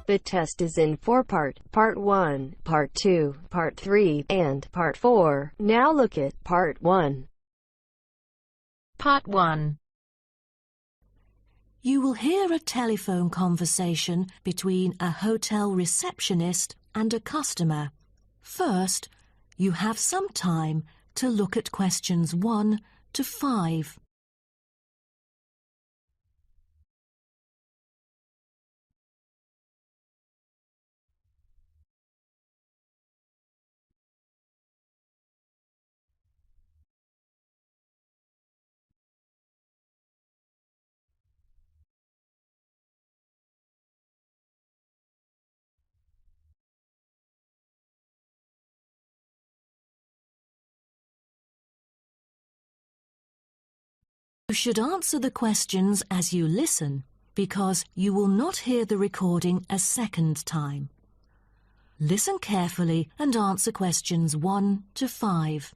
The test is in 4 parts: Part 1, Part 2, Part 3, and Part 4. Now look at Part 1. Part 1. You will hear a telephone conversation between a hotel receptionist and a customer. First, you have some time to look at questions 1 to 5. You should answer the questions as you listen, because you will not hear the recording a second time. Listen carefully and answer questions 1 to 5.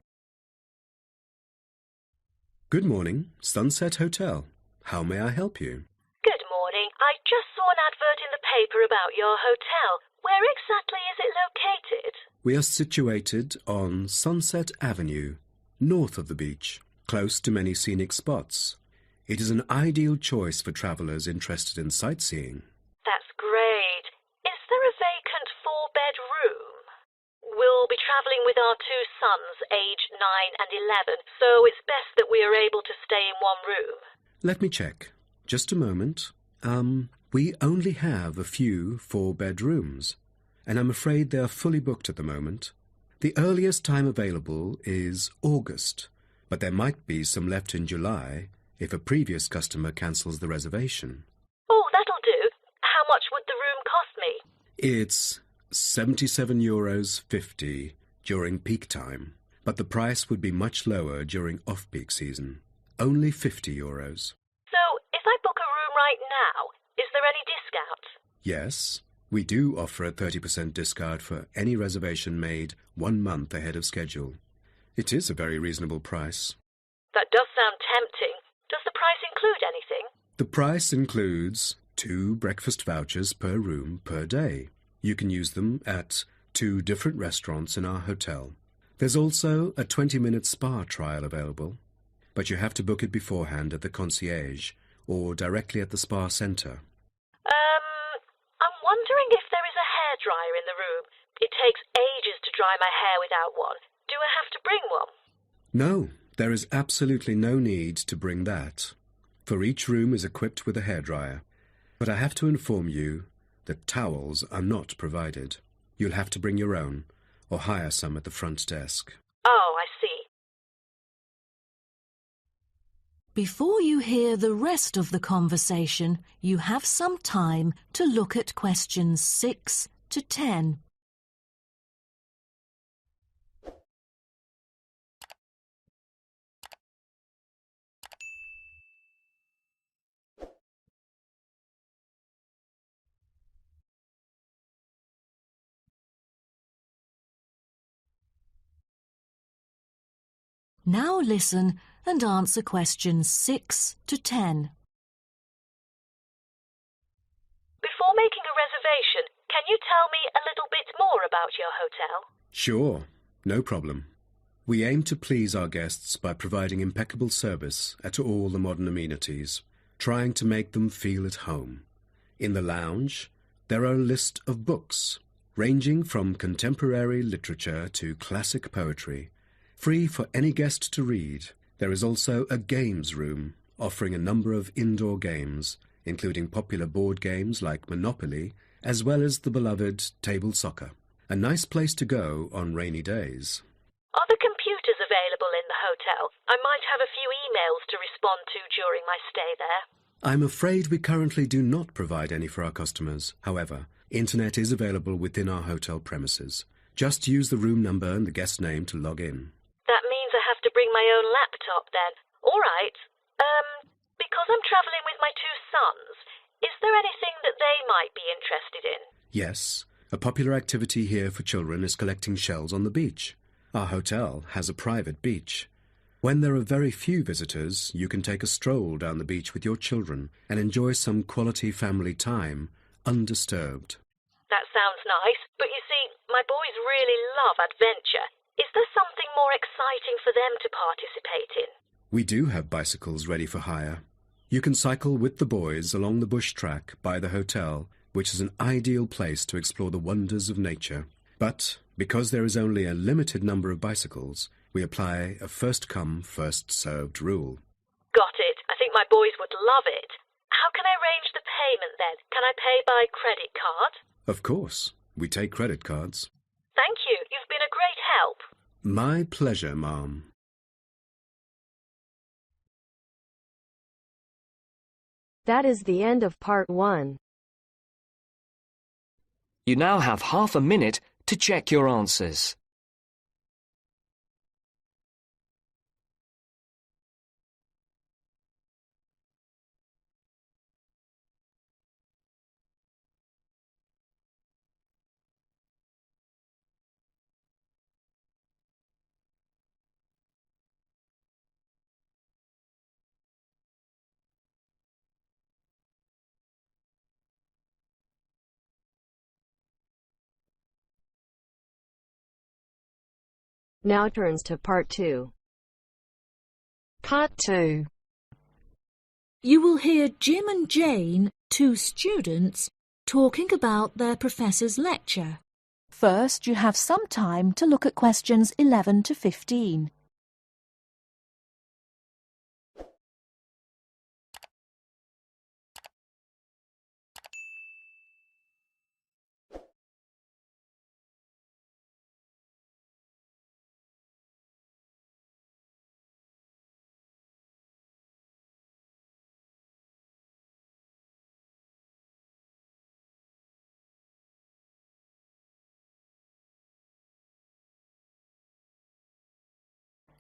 Good morning, Sunset Hotel. How may I help you? Good morning. I just saw an advert in the paper about your hotel. Where exactly is it located? We are situated on Sunset Avenue, north of the beach, close to many scenic spots. It is an ideal choice for travellers interested in sightseeing. That's great. Is there a vacant 4-bed room? We'll be travelling with our 2 sons, aged 9 and 11, so it's best that we are able to stay in one room. Let me check. Just a moment. We only have a few 4-bed rooms, and I'm afraid they are fully booked at the moment. The earliest time available is August, but there might be some left in July if a previous customer cancels the reservation. Oh, that'll do. How much would the room cost me? It's €77.50 during peak time, but the price would be much lower during off-peak season. Only €50. So, if I book a room right now, is there any discount? Yes, we do offer a 30% discount for any reservation made 1 month ahead of schedule. It is a very reasonable price. That does sound tempting. Does the price include anything? The price includes 2 breakfast vouchers per room per day. You can use them at 2 different restaurants in our hotel. There's also a 20-minute spa trial available, but you have to book it beforehand at the concierge or directly at the spa centre. I'm wondering if there is a hairdryer in the room. It takes ages to dry my hair without one. Do I have to bring one? No, there is absolutely no need to bring that, for each room is equipped with a hairdryer. But I have to inform you that towels are not provided. You'll have to bring your own, or hire some at the front desk. Oh, I see. Before you hear the rest of the conversation, you have some time to look at questions 6 to 10. Now listen and answer questions 6 to 10. Before making a reservation, can you tell me a little bit more about your hotel? Sure, no problem. We aim to please our guests by providing impeccable service at all the modern amenities, trying to make them feel at home. In the lounge, there are a list of books, ranging from contemporary literature to classic poetry, free for any guest to read. There is also a games room, offering a number of indoor games, including popular board games like Monopoly, as well as the beloved table soccer. A nice place to go on rainy days. Are the computers available in the hotel? I might have a few emails to respond to during my stay there. I'm afraid we currently do not provide any for our customers. However, internet is available within our hotel premises. Just use the room number and the guest name to log in. That means I have to bring my own laptop then. All right. Because I'm travelling with my 2 sons, is there anything that they might be interested in? Yes, a popular activity here for children is collecting shells on the beach. Our hotel has a private beach. When there are very few visitors, you can take a stroll down the beach with your children and enjoy some quality family time undisturbed. That sounds nice, but you see, my boys really love adventure. Is there something more exciting for them to participate in? We do have bicycles ready for hire. You can cycle with the boys along the bush track by the hotel, which is an ideal place to explore the wonders of nature. But because there is only a limited number of bicycles, we apply a first-come, first-served rule. Got it. I think my boys would love it. How can I arrange the payment then? Can I pay by credit card? Of course, we take credit cards. Thank you. You've been a great help. My pleasure, Ma'am. That is the end of part 1. You now have half a minute to check your answers. Now turns to part 2. Part 2. You will hear Jim and Jane, 2 students, talking about their professor's lecture. First, you have some time to look at questions 11 to 15.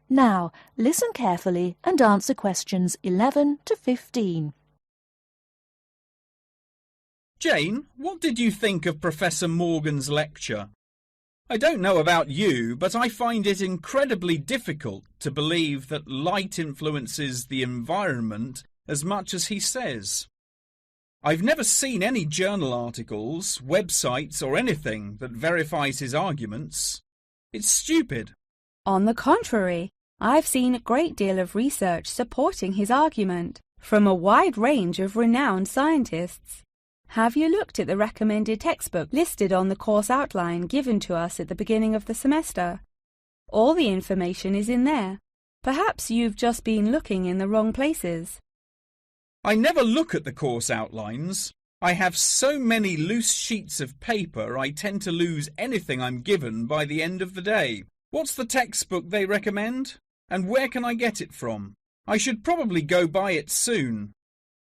Now, listen carefully and answer questions 11 to 15. Jane, what did you think of Professor Morgan's lecture? I don't know about you, but I find it incredibly difficult to believe that light influences the environment as much as he says. I've never seen any journal articles, websites or anything that verifies his arguments. It's stupid. On the contrary, I've seen a great deal of research supporting his argument from a wide range of renowned scientists. Have you looked at the recommended textbook listed on the course outline given to us at the beginning of the semester? All the information is in there. Perhaps you've just been looking in the wrong places. I never look at the course outlines. I have so many loose sheets of paper I tend to lose anything I'm given by the end of the day. What's the textbook they recommend? And where can I get it from? I should probably go buy it soon.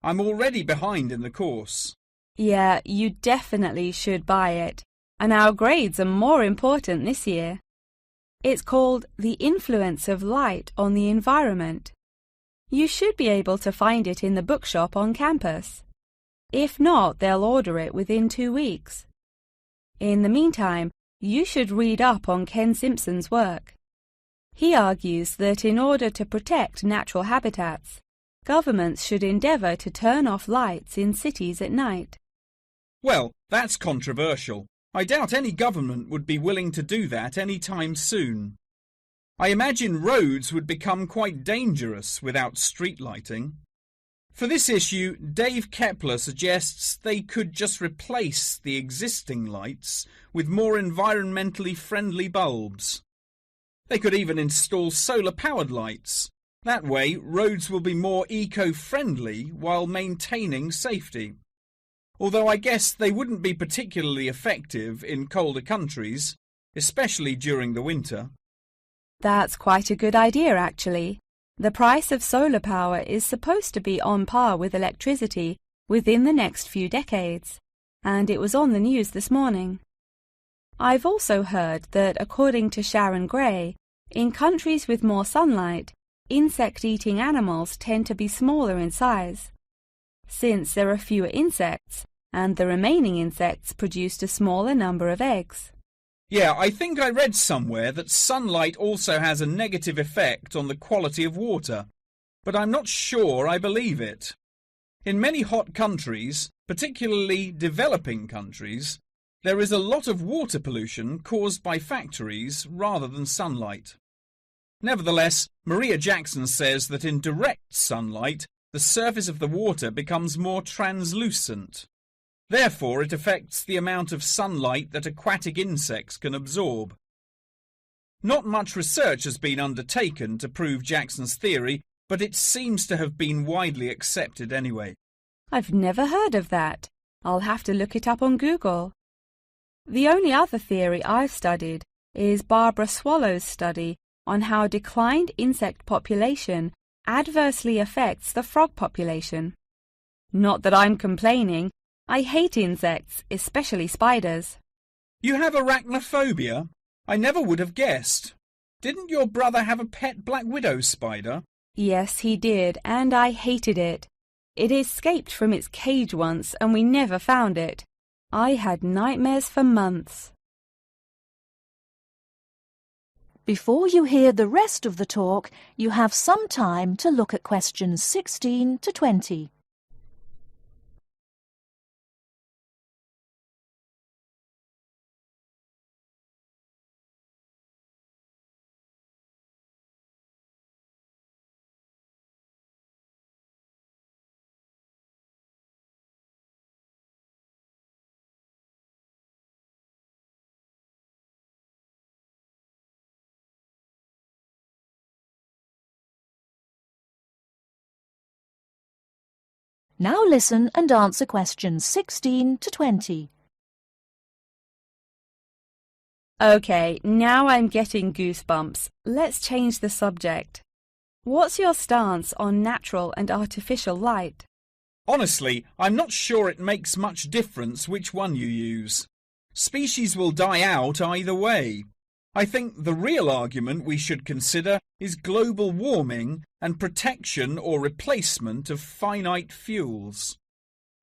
I'm already behind in the course. Yeah, you definitely should buy it. And our grades are more important this year. It's called The Influence of Light on the Environment. You should be able to find it in the bookshop on campus. If not, they'll order it within 2 weeks. In the meantime, you should read up on Ken Simpson's work. He argues that in order to protect natural habitats, governments should endeavour to turn off lights in cities at night. Well, that's controversial. I doubt any government would be willing to do that any time soon. I imagine roads would become quite dangerous without street lighting. For this issue, Dave Kepler suggests they could just replace the existing lights with more environmentally friendly bulbs. They could even install solar-powered lights. That way, roads will be more eco-friendly while maintaining safety. Although I guess they wouldn't be particularly effective in colder countries, especially during the winter. That's quite a good idea, actually. The price of solar power is supposed to be on par with electricity within the next few decades, and it was on the news this morning. I've also heard that, according to Sharon Gray, in countries with more sunlight, insect-eating animals tend to be smaller in size. Since there are fewer insects, and the remaining insects produced a smaller number of eggs. Yeah, I think I read somewhere that sunlight also has a negative effect on the quality of water, but I'm not sure I believe it. In many hot countries, particularly developing countries, there is a lot of water pollution caused by factories rather than sunlight. Nevertheless, Maria Jackson says that in direct sunlight, the surface of the water becomes more translucent. Therefore, it affects the amount of sunlight that aquatic insects can absorb. Not much research has been undertaken to prove Jackson's theory, but it seems to have been widely accepted anyway. I've never heard of that. I'll have to look it up on Google. The only other theory I've studied is Barbara Swallow's study on how declined insect population adversely affects the frog population. Not that I'm complaining. I hate insects, especially spiders. You have arachnophobia? I never would have guessed. Didn't your brother have a pet black widow spider? Yes, he did, and I hated it. It escaped from its cage once, and we never found it. I had nightmares for months. Before you hear the rest of the talk, you have some time to look at questions 16 to 20. Now listen and answer questions 16 to 20. Okay, now I'm getting goosebumps. Let's change the subject. What's your stance on natural and artificial light? Honestly, I'm not sure it makes much difference which one you use. Species will die out either way. I think the real argument we should consider is global warming and protection or replacement of finite fuels.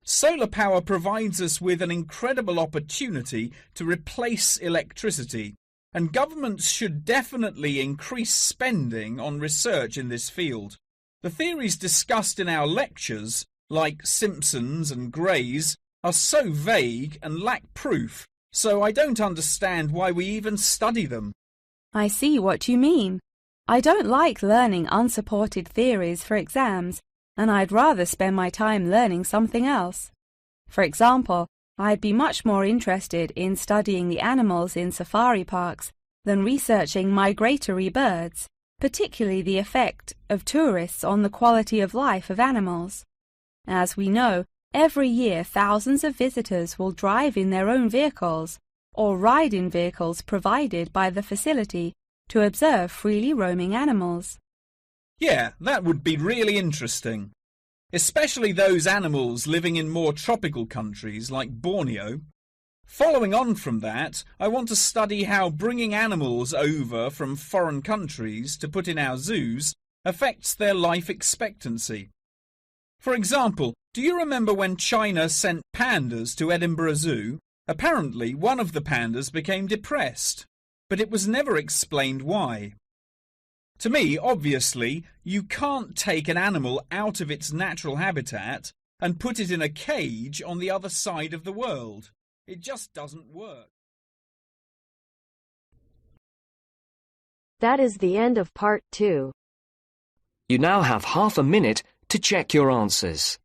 Solar power provides us with an incredible opportunity to replace electricity, and governments should definitely increase spending on research in this field. The theories discussed in our lectures, like Simpson's and Gray's, are so vague and lack proof, so I don't understand why we even study them. I see what you mean. I don't like learning unsupported theories for exams, and I'd rather spend my time learning something else. For example, I'd be much more interested in studying the animals in safari parks than researching migratory birds, particularly the effect of tourists on the quality of life of animals. As we know, every year thousands of visitors will drive in their own vehicles or ride in vehicles provided by the facility to observe freely roaming animals. Yeah, that would be really interesting. Especially those animals living in more tropical countries like Borneo. Following on from that, I want to study how bringing animals over from foreign countries to put in our zoos affects their life expectancy. For example, do you remember when China sent pandas to Edinburgh Zoo? Apparently, one of the pandas became depressed, but it was never explained why. To me, obviously, you can't take an animal out of its natural habitat and put it in a cage on the other side of the world. It just doesn't work. That is the end of part 2. You now have half a minute to check your answers.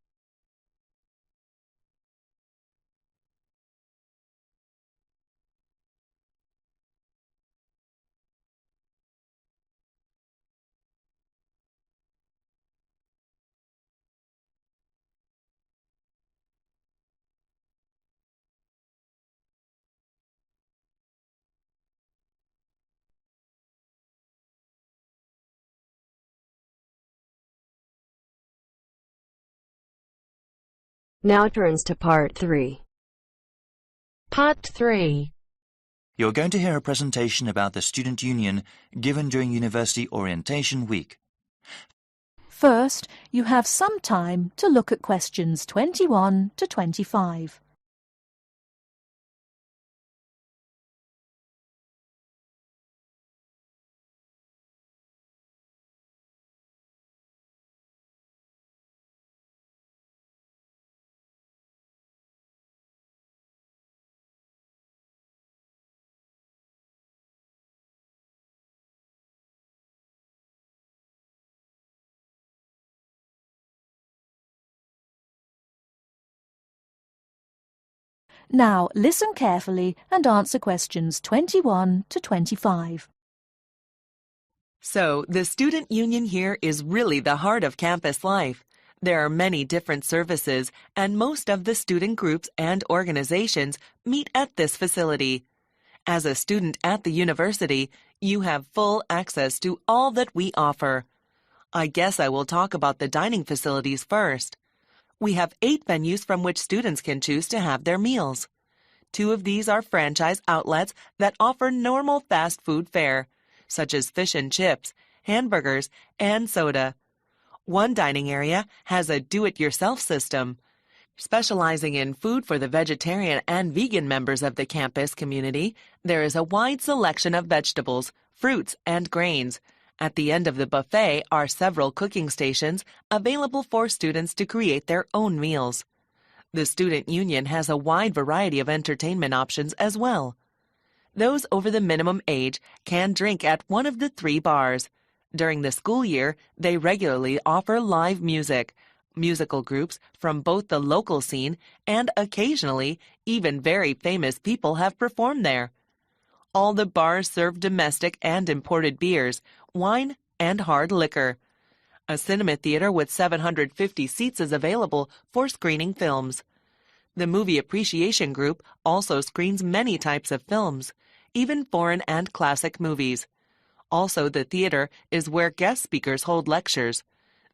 Now turns to part 3. Part 3. You're going to hear a presentation about the Student Union given during University Orientation Week. First, you have some time to look at questions 21 to 25. Now listen carefully and answer questions 21 to 25. So, the student union here is really the heart of campus life. There are many different services, and most of the student groups and organizations meet at this facility. As a student at the university, you have full access to all that we offer. I guess I will talk about the dining facilities first. We have 8 venues from which students can choose to have their meals. 2 of these are franchise outlets that offer normal fast food fare, such as fish and chips, hamburgers, and soda. One dining area has a do-it-yourself system. Specializing in food for the vegetarian and vegan members of the campus community, there is a wide selection of vegetables, fruits, and grains. At the end of the buffet are several cooking stations available for students to create their own meals. The student union has a wide variety of entertainment options as well. Those over the minimum age can drink at one of the 3 bars. During the school year, they regularly offer live music, musical groups from both the local scene and occasionally even very famous people have performed there. All the bars serve domestic and imported beers, wine, and hard liquor. A cinema theater with 750 seats is available for screening films. The Movie Appreciation Group also screens many types of films, even foreign and classic movies. Also, the theater is where guest speakers hold lectures.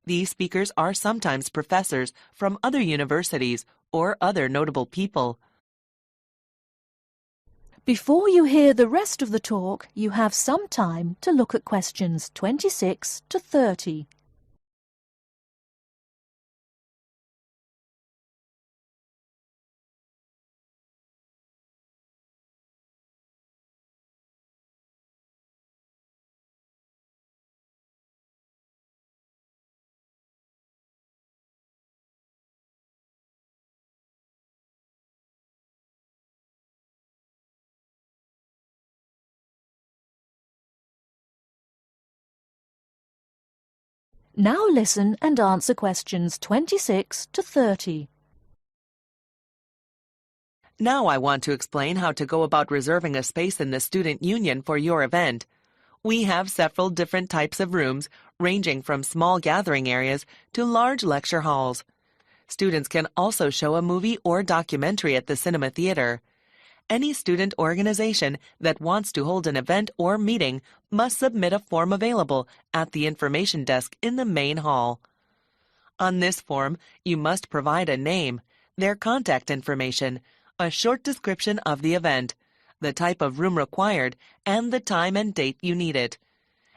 These speakers are sometimes professors from other universities or other notable people. Before you hear the rest of the talk, you have some time to look at questions 26 to 30. Now listen and answer questions 26 to 30. Now I want to explain how to go about reserving a space in the student union for your event. We have several different types of rooms, ranging from small gathering areas to large lecture halls. Students can also show a movie or documentary at the cinema theater. Any student organization that wants to hold an event or meeting must submit a form available at the information desk in the main hall. On this form, you must provide a name, their contact information, a short description of the event, the type of room required, and the time and date you need it.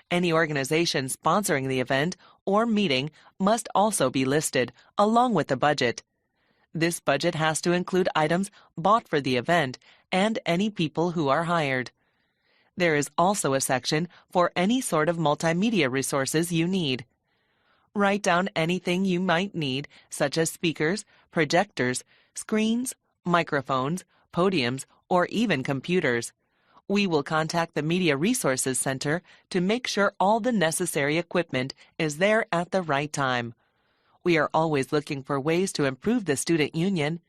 Any organization sponsoring the event or meeting must also be listed, along with the budget. This budget has to include items bought for the event and any people who are hired. There is also a section for any sort of multimedia resources you need. Write down anything you might need, such as speakers, projectors, screens, microphones, podiums, or even computers. We will contact the Media Resources Center to make sure all the necessary equipment is there at the right time. We are always looking for ways to improve the student union.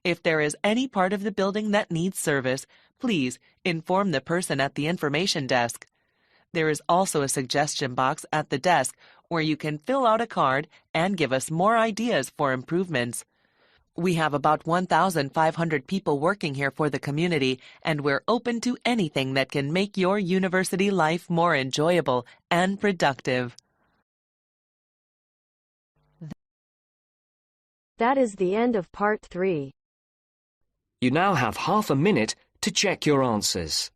If there is any part of the building that needs service, please inform the person at the information desk. There is also a suggestion box at the desk where you can fill out a card and give us more ideas for improvements. We have about 1,500 people working here for the community, and we're open to anything that can make your university life more enjoyable and productive. That is the end of part 3. You now have half a minute to check your answers.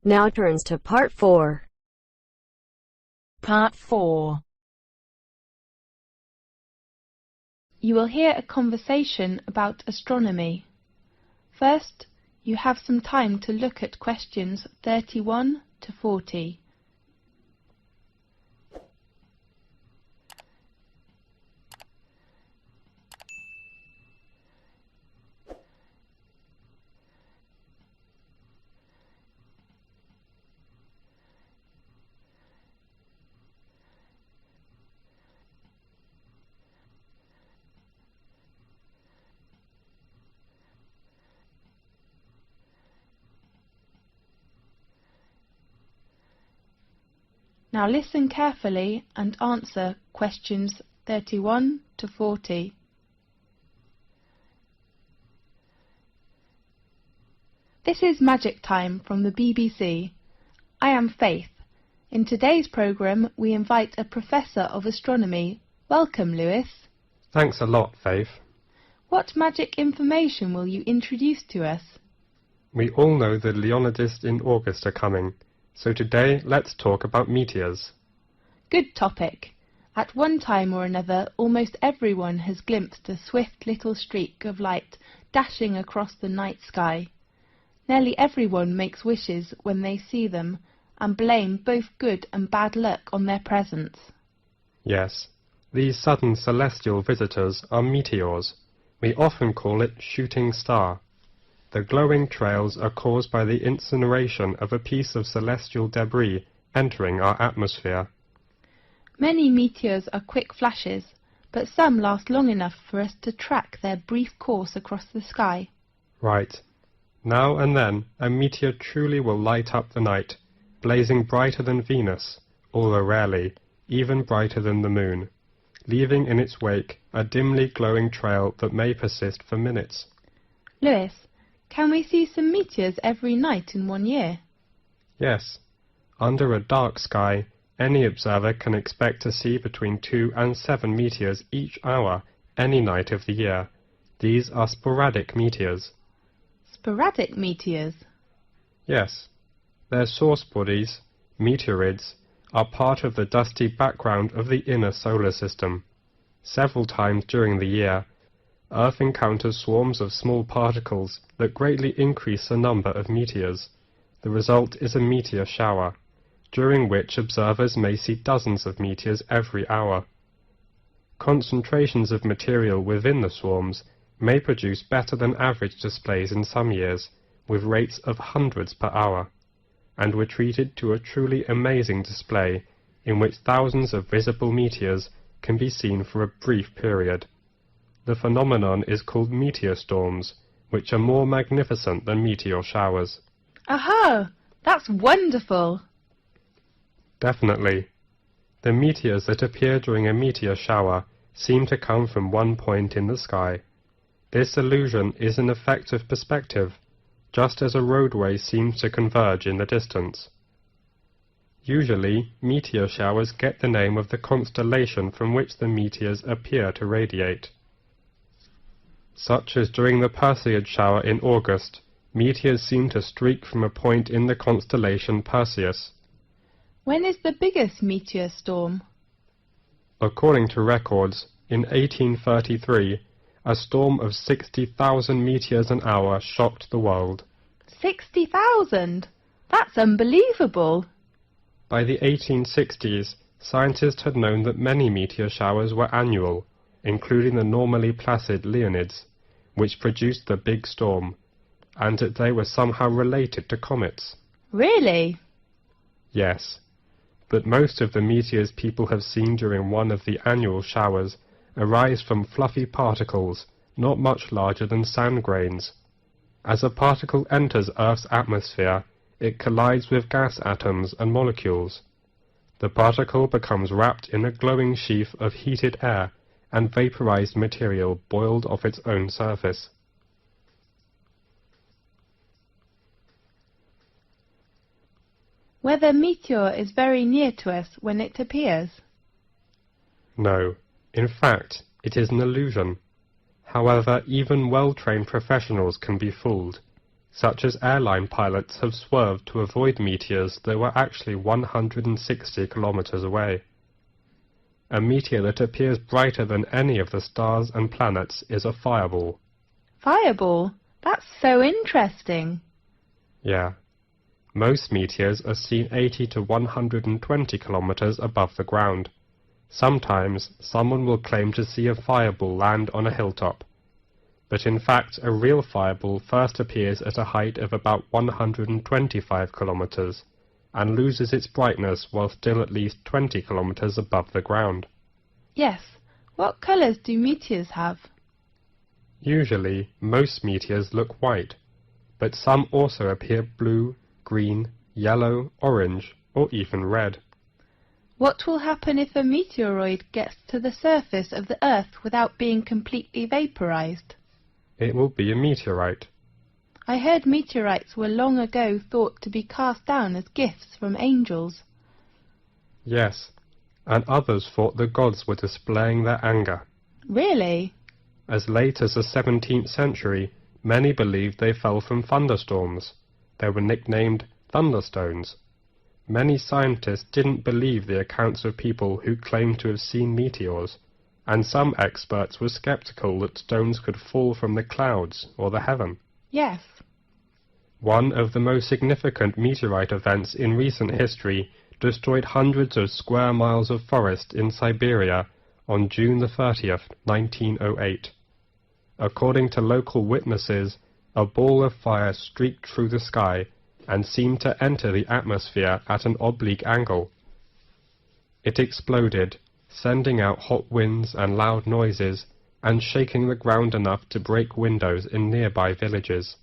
Now turns to part 4. Part 4. You will hear a conversation about astronomy. First, you have some time to look at questions 31 to 40. Now listen carefully and answer questions 31 to 40. This is Magic Time from the BBC. I am Faith. In today's programme we invite a Professor of Astronomy. Welcome, Lewis. Thanks a lot, Faith. What magic information will you introduce to us? We all know the Leonidas in August are coming. So today, let's talk about meteors. Good topic. At one time or another, almost everyone has glimpsed a swift little streak of light dashing across the night sky. Nearly everyone makes wishes when they see them and blame both good and bad luck on their presence. Yes, these sudden celestial visitors are meteors. We often call it shooting star. The glowing trails are caused by the incineration of a piece of celestial debris entering our atmosphere. Many meteors are quick flashes, but some last long enough for us to track their brief course across the sky. Right. Now and then, a meteor truly will light up the night, blazing brighter than Venus, although rarely, even brighter than the moon, leaving in its wake a dimly glowing trail that may persist for minutes. Lewis, can we see some meteors every night in 1 year? Yes. Under a dark sky, any observer can expect to see between 2 and 7 meteors each hour, any night of the year. These are sporadic meteors. Sporadic meteors? Yes. Their source bodies, meteorids, are part of the dusty background of the inner solar system. Several times during the year, Earth encounters swarms of small particles that greatly increase the number of meteors. The result is a meteor shower, during which observers may see dozens of meteors every hour. Concentrations of material within the swarms may produce better than average displays in some years, with rates of hundreds per hour, and were treated to a truly amazing display in which thousands of visible meteors can be seen for a brief period. The phenomenon is called meteor storms, which are more magnificent than meteor showers. Aha! That's wonderful! Definitely. The meteors that appear during a meteor shower seem to come from one point in the sky. This illusion is an effect of perspective, just as a roadway seems to converge in the distance. Usually, meteor showers get the name of the constellation from which the meteors appear to radiate. Such as during the Perseid shower in August, meteors seem to streak from a point in the constellation Perseus. When is the biggest meteor storm? According to records, in 1833, a storm of 60,000 meteors an hour shocked the world. 60,000? That's unbelievable! By the 1860s, scientists had known that many meteor showers were annual, including the normally placid Leonids, which produced the big storm, and that they were somehow related to comets. Really? Yes, but most of the meteors people have seen during one of the annual showers arise from fluffy particles not much larger than sand grains. As a particle enters Earth's atmosphere, it collides with gas atoms and molecules. The particle becomes wrapped in a glowing sheath of heated air and vaporized material boiled off its own surface. Whether meteor is very near to us when it appears? No, in fact, it is an illusion. However, even well-trained professionals can be fooled, such as airline pilots have swerved to avoid meteors that were actually 160 kilometers away. A meteor that appears brighter than any of the stars and planets is a fireball. Fireball? That's so interesting. Yeah. Most meteors are seen 80 to 120 kilometers above the ground. Sometimes someone will claim to see a fireball land on a hilltop. But in fact, a real fireball first appears at a height of about 125 kilometers and loses its brightness while still at least 20 kilometers above the ground. Yes. What colours do meteors have? Usually, most meteors look white, but some also appear blue, green, yellow, orange, or even red. What will happen if a meteoroid gets to the surface of the Earth without being completely vaporized? It will be a meteorite. I heard meteorites were long ago thought to be cast down as gifts from angels. Yes, and others thought the gods were displaying their anger. Really? As late as the 17th century, many believed they fell from thunderstorms. They were nicknamed thunderstones. Many scientists didn't believe the accounts of people who claimed to have seen meteors, and some experts were skeptical that stones could fall from the clouds or the heaven. Yes. One of the most significant meteorite events in recent history destroyed hundreds of square miles of forest in Siberia on June the 30th, 1908. According to local witnesses, a ball of fire streaked through the sky and seemed to enter the atmosphere at an oblique angle. It exploded, sending out hot winds and loud noises, and shaking the ground enough to break windows in nearby villages.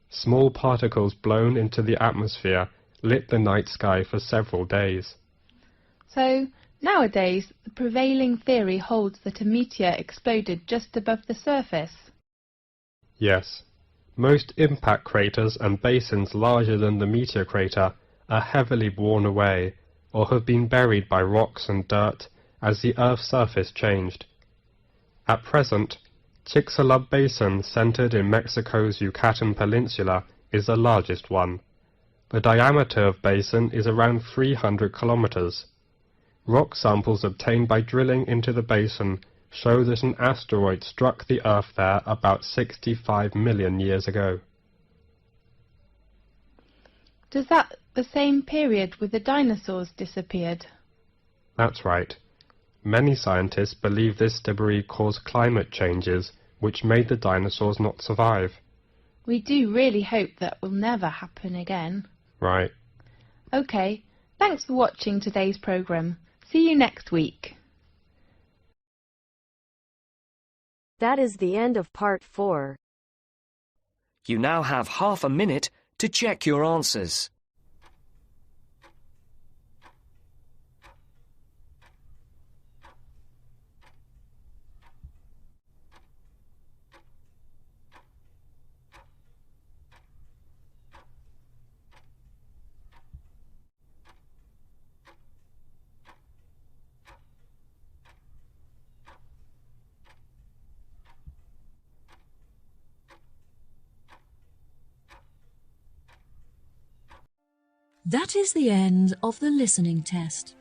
Small particles blown into the atmosphere lit the night sky for several days. So, nowadays, the prevailing theory holds that a meteor exploded just above the surface. Yes. Most impact craters and basins larger than the meteor crater are heavily worn away or have been buried by rocks and dirt as the Earth's surface changed. At present, Chicxulub Basin, centered in Mexico's Yucatan Peninsula, is the largest one. The diameter of basin is around 300 kilometers. Rock samples obtained by drilling into the basin show that an asteroid struck the Earth there about 65 million years ago. Does that the same period with the dinosaurs disappeared? That's right. Many scientists believe this debris caused climate changes which made the dinosaurs not survive. We do really hope that will never happen again. Right. OK, thanks for watching today's programme. See you next week. That is the end of part 4. You now have half a minute to check your answers. That is the end of the listening test.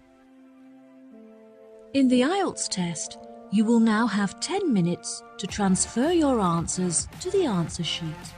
In the IELTS test, you will now have 10 minutes to transfer your answers to the answer sheet.